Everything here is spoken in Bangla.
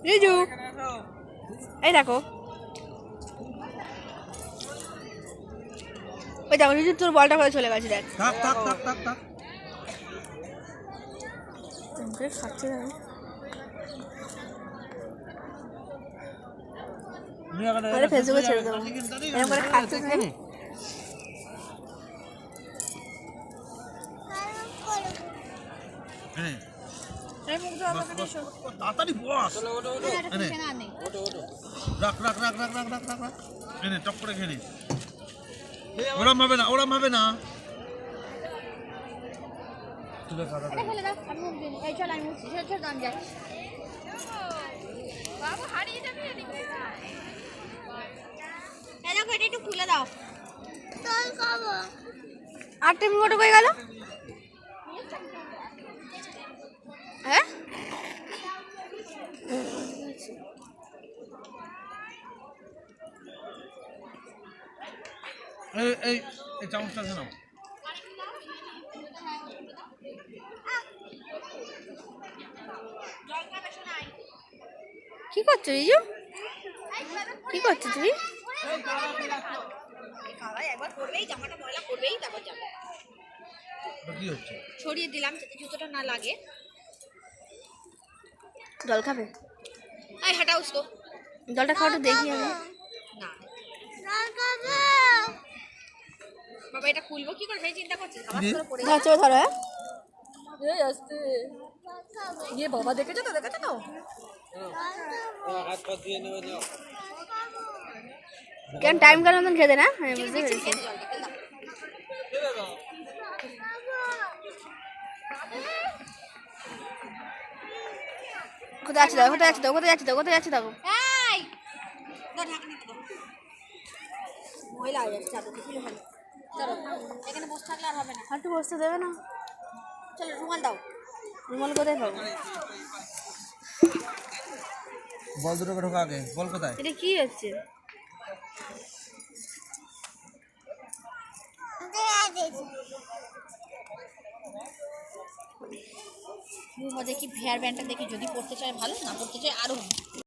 রিজু এই দেখো ওই দেখো রিজু তোর বলটা করে চলে গেছে দেখ থাক থাক থাক থাক থাক তোমাকে খাচ্ছে না আরে ফেসবুকে ছেড়ে দেবো এরকম করে খাচ্ছে না তাড়াতাড়ি বস রাখ রাখ রাখ রাখ রাখ রাখ রাখ রাখ এনে টপ করে খেয়ে নে ওরম হবে না ওরম হবে না তুলে খাওয়া দাও ফেলে দাও আমি মুখ দিই এই চল আমি মুখ ছেড়ে ছেড়ে দাম যাই বাবা হারিয়ে যাবে এদিকে এই দেখো এটা একটু খুলে দাও চল খাবো 8 মিনিট হয়ে গেল হ্যাঁ এই এই এই চামচটা নাও কি করছো রিজু কি করছো তুমি একবার করবেই জামাটা ময়লা করবেই তারপর যাবে কি হচ্ছে ছড়িয়ে দিলাম যাতে জুতোটা না লাগে জল খাবে আই হাঁটাও তো জলটা খাওয়াটা দেখি আমি না বাবা এটা খুলবো কি করে সেই চিন্তা করছিস খাবার তো পড়ে ধরো চলো ধরো হ্যাঁ এই আসতে ये বাবা দেখেছো তো কেন টাইম কার মতন খেতে না আমি বুঝতে পেরেছি কোথায় আছে দেখো কোথায় আছে দেখো কোথায় আছে দেখো কোথায় আছে দেখো এই না ঢাকনি তো ময়লা হয়ে যাচ্ছে চাদর খুলে ফেলো চলো এখানে বসে থাকলে আর হবে না আর একটু বসতে দেবে না চলো রুমাল দাও রুমাল কোথায় পাবো বল দুটোকে ঢোকা আগে বল কোথায় এটা কি হচ্ছে মধ্যে কি হেয়ার ব্যান্ডটা দেখি যদি পড়তে চায় ভালো না পড়তে চায় আরো